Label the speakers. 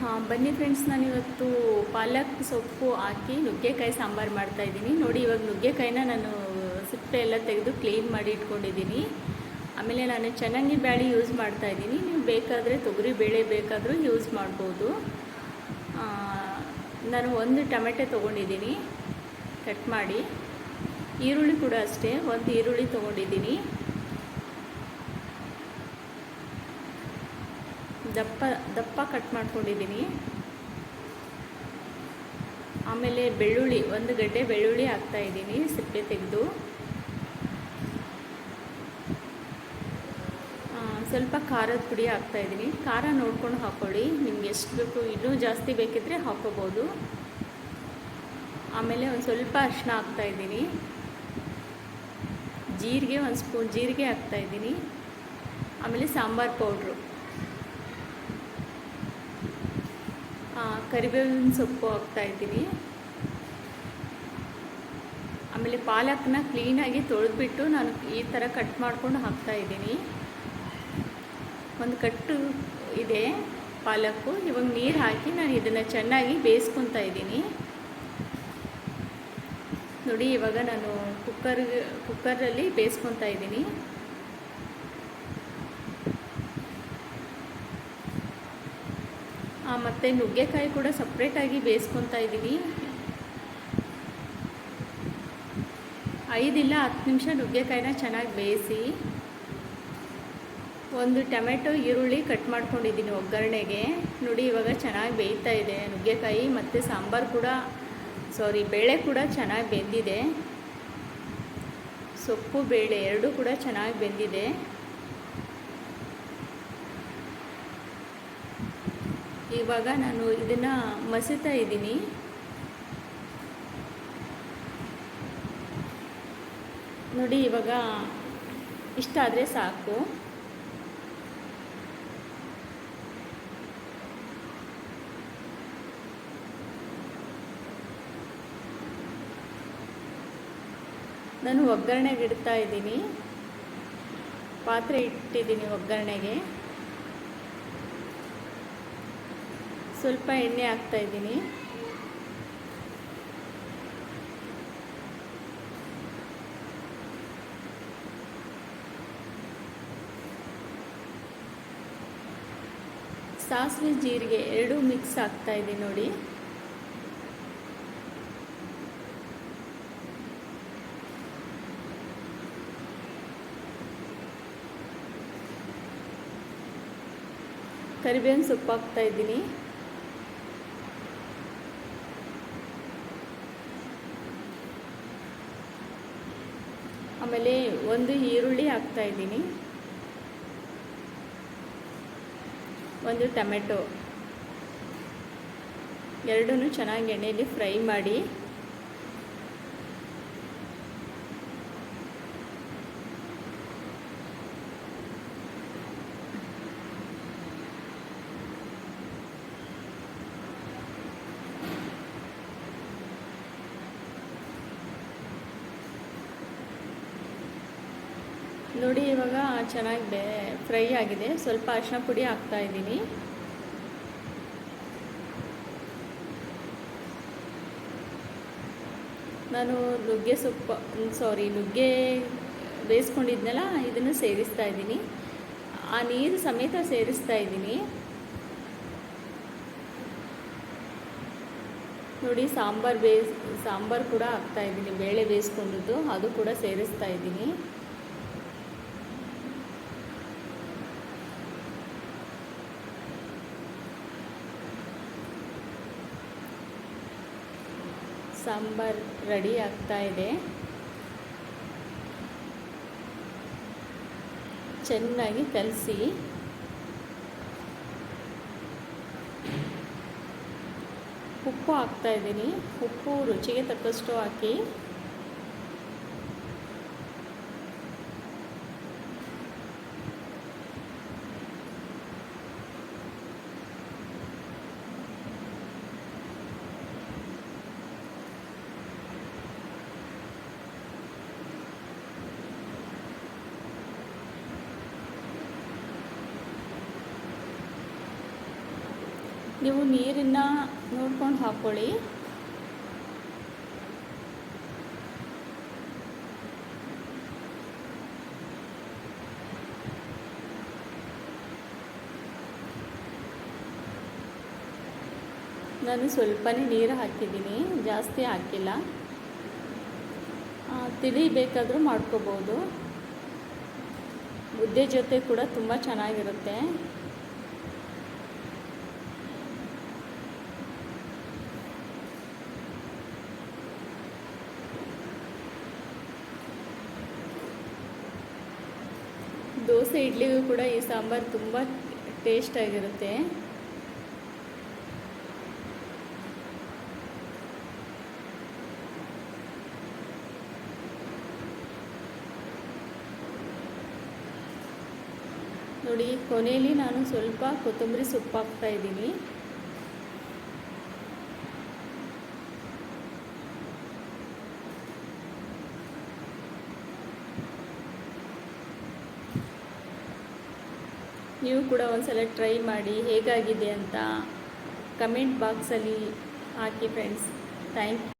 Speaker 1: ಹಾಂ ಬನ್ನಿ ಫ್ರೆಂಡ್ಸ್, ನಾನಿವತ್ತು ಪಾಲಕ್ ಸೊಪ್ಪು ಹಾಕಿ ನುಗ್ಗೆಕಾಯಿ ಸಾಂಬಾರು ಮಾಡ್ತಾಯಿದ್ದೀನಿ. ನೋಡಿ, ಇವಾಗ ನುಗ್ಗೆಕಾಯಿನ ನಾನು ಸಿಪ್ಪೆ ಎಲ್ಲ ತೆಗೆದು ಕ್ಲೀನ್ ಮಾಡಿ ಇಟ್ಕೊಂಡಿದ್ದೀನಿ. ಆಮೇಲೆ ನಾನು ಚೆನ್ನಾಗಿ ಬ್ಯಾಳಿ ಯೂಸ್ ಮಾಡ್ತಾಯಿದ್ದೀನಿ. ನೀವು ಬೇಕಾದರೆ ತೊಗರಿ ಬೇಳೆ ಬೇಕಾದರೂ ಯೂಸ್ ಮಾಡ್ಬೋದು. ನಾನು ಒಂದು ಟೊಮೆಟೊ ತೊಗೊಂಡಿದ್ದೀನಿ ಕಟ್ ಮಾಡಿ. ಈರುಳ್ಳಿ ಕೂಡ ಅಷ್ಟೇ, ಒಂದು ಈರುಳ್ಳಿ ತೊಗೊಂಡಿದ್ದೀನಿ. ದಪ್ಪ ಕಟ್ ಮಾಡ್ಕೊಂಡಿದ್ದೀನಿ. ಆಮೇಲೆ ಬೆಳ್ಳುಳ್ಳಿ, ಒಂದು ಗಡ್ಡೆ ಬೆಳ್ಳುಳ್ಳಿ ಹಾಕ್ತಾಯಿದ್ದೀನಿ ಸಿಪ್ಪೆ ತೆಗೆದು. ಸ್ವಲ್ಪ ಖಾರದ ಪುಡಿ ಹಾಕ್ತಾಯಿದ್ದೀನಿ. ಖಾರ ನೋಡ್ಕೊಂಡು ಹಾಕ್ಕೊಳ್ಳಿ, ನಿಮ್ಗೆ ಎಷ್ಟು ಬೇಕು, ಇನ್ನೂ ಜಾಸ್ತಿ ಬೇಕಿದ್ದರೆ ಹಾಕ್ಕೋಬೋದು. ಆಮೇಲೆ ಒಂದು ಸ್ವಲ್ಪ ಅರಿಶಿನ ಹಾಕ್ತಾಯಿದ್ದೀನಿ. ಜೀರಿಗೆ, ಒಂದು ಸ್ಪೂನ್ ಜೀರಿಗೆ ಹಾಕ್ತಾಯಿದ್ದೀನಿ. ಆಮೇಲೆ ಸಾಂಬಾರು ಪೌಡ್ರು, ಕರಿಬೇವಿನ ಸೊಪ್ಪು ಹಾಕ್ತಾಯಿದ್ದೀನಿ. ಆಮೇಲೆ ಪಾಲಕ್ನ ಕ್ಲೀನಾಗಿ ತೊಳೆದ್ಬಿಟ್ಟು ನಾನು ಈ ಥರ ಕಟ್ ಮಾಡ್ಕೊಂಡು ಹಾಕ್ತಾಯಿದ್ದೀನಿ. ಒಂದು ಕಟ್ಟು ಇದೆ ಪಾಲಕ್ಕು. ಇವಾಗ ನೀರು ಹಾಕಿ ನಾನು ಇದನ್ನು ಚೆನ್ನಾಗಿ ಬೇಯಿಸ್ಕೊತಾ ಇದ್ದೀನಿ. ನೋಡಿ, ಇವಾಗ ನಾನು ಕುಕ್ಕರಲ್ಲಿ ಬೇಯಿಸ್ಕೊತಾ ಇದ್ದೀನಿ. ಮತ್ತು ನುಗ್ಗೆಕಾಯಿ ಕೂಡ ಸಪ್ರೇಟಾಗಿ ಬೇಯಿಸ್ಕೊತಾ ಇದ್ದೀನಿ. 5 ಇಲ್ಲ 10 ನಿಮಿಷ ನುಗ್ಗೆಕಾಯಿನ ಚೆನ್ನಾಗಿ ಬೇಯಿಸಿ. ಒಂದು ಟೊಮೆಟೊ, ಈರುಳ್ಳಿ ಕಟ್ ಮಾಡ್ಕೊಂಡಿದ್ದೀನಿ ಒಗ್ಗರಣೆಗೆ. ನೋಡಿ, ಇವಾಗ ಚೆನ್ನಾಗಿ ಬೇಯ್ತಾ ಇದೆ ನುಗ್ಗೆಕಾಯಿ, ಮತ್ತು ಸಾಂಬಾರು ಕೂಡ ಬೇಳೆ ಕೂಡ ಚೆನ್ನಾಗಿ ಬೆಂದಿದೆ. ಸೊಪ್ಪು ಬೇಳೆ ಎರಡೂ ಕೂಡ ಚೆನ್ನಾಗಿ ಬೆಂದಿದೆ. ಇವಾಗ ನಾನು ಇದನ್ನು ಮಸಿತಾ ಇದ್ದೀನಿ. ನೋಡಿ, ಇವಾಗ ಇಷ್ಟ ಆದರೆ ಸಾಕು. ನಾನು ಒಗ್ಗರಣೆಗೆ ಇಡ್ತಾ ಇದ್ದೀನಿ. ಪಾತ್ರೆ ಇಟ್ಟಿದ್ದೀನಿ ಒಗ್ಗರಣೆಗೆ. ಸ್ವಲ್ಪ ಎಣ್ಣೆ ಹಾಕ್ತಾಯಿದ್ದೀನಿ. ಸಾಸಿವೆ, ಜೀರಿಗೆ ಎರಡೂ ಮಿಕ್ಸ್ ಹಾಕ್ತಾಯಿದ್ದೀನಿ. ನೋಡಿ, ಕರಿಬೇವಿನ ಸೊಪ್ಪು ಹಾಕ್ತಾಯಿದ್ದೀನಿ. ಆಮೇಲೆ ಒಂದು ಈರುಳ್ಳಿ ಹಾಕ್ತಾಯಿದ್ದೀನಿ. ಒಂದು ಟೊಮೆಟೊ, ಎರಡನ್ನೂ ಚೆನ್ನಾಗಿ ಎಣ್ಣೆಯಲ್ಲಿ ಫ್ರೈ ಮಾಡಿ. ನೋಡಿ, ಇವಾಗ ಚೆನ್ನಾಗಿ ಫ್ರೈ ಆಗಿದೆ. ಸ್ವಲ್ಪ ಅರಿಶಿನ ಪುಡಿ ಹಾಕ್ತಾಯಿದ್ದೀನಿ. ನಾನು ನುಗ್ಗೆ ಬೇಯಿಸ್ಕೊಂಡಿದ್ನಲ್ಲ, ಇದನ್ನು ಸೇರಿಸ್ತಾ ಇದ್ದೀನಿ. ಆ ನೀರು ಸಮೇತ ಸೇರಿಸ್ತಾ ಇದ್ದೀನಿ. ನೋಡಿ, ಸಾಂಬಾರು ಕೂಡ ಹಾಕ್ತಾಯಿದ್ದೀನಿ. ಬೇಳೆ ಬೇಯಿಸ್ಕೊಂಡಿದ್ದು ಅದು ಕೂಡ ಸೇರಿಸ್ತಾ ಇದ್ದೀನಿ. ಸಾಂಬಾರು ರೆಡಿ ಆಗ್ತಾ ಇದೆ. ಚೆನ್ನಾಗಿ ಕಲಸಿ. ಉಪ್ಪು ಹಾಕ್ತಾಯಿದ್ದೀನಿ. ಉಪ್ಪು ರುಚಿಗೆ ತಕ್ಕಷ್ಟು ಹಾಕಿ. ನೀವು ನೀರನ್ನು ನೋಡ್ಕೊಂಡು ಹಾಕ್ಕೊಳ್ಳಿ. ನಾನು ಸ್ವಲ್ಪನೇ ನೀರು ಹಾಕಿದ್ದೀನಿ, ಜಾಸ್ತಿ ಹಾಕಿಲ್ಲ. ತಿಳಿ ಬೇಕಾದರೂ ಮಾಡ್ಕೋಬೋದು. ಮುದ್ದೆ ಜೊತೆ ಕೂಡ ತುಂಬ ಚೆನ್ನಾಗಿರುತ್ತೆ. ದೋಸೆ ಇಡ್ಲಿಗೂ ಕೂಡ ಈ ಸಾಂಬಾರು ತುಂಬ ಟೇಸ್ಟಾಗಿರುತ್ತೆ. ನೋಡಿ, ಕೊನೆಯಲ್ಲಿ ನಾನು ಸ್ವಲ್ಪ ಕೊತ್ತಂಬರಿ ಸೊಪ್ಪು ಹಾಕ್ತಾಯಿದ್ದೀನಿ. ನೀವು ಕೂಡ ಒಂದ್ಸಲ ಟ್ರೈ ಮಾಡಿ, ಹೇಗಾಗಿದೆ ಅಂತ ಕಮೆಂಟ್ ಬಾಕ್ಸಲ್ಲಿ ಹಾಕಿ ಫ್ರೆಂಡ್ಸ್. Thank you.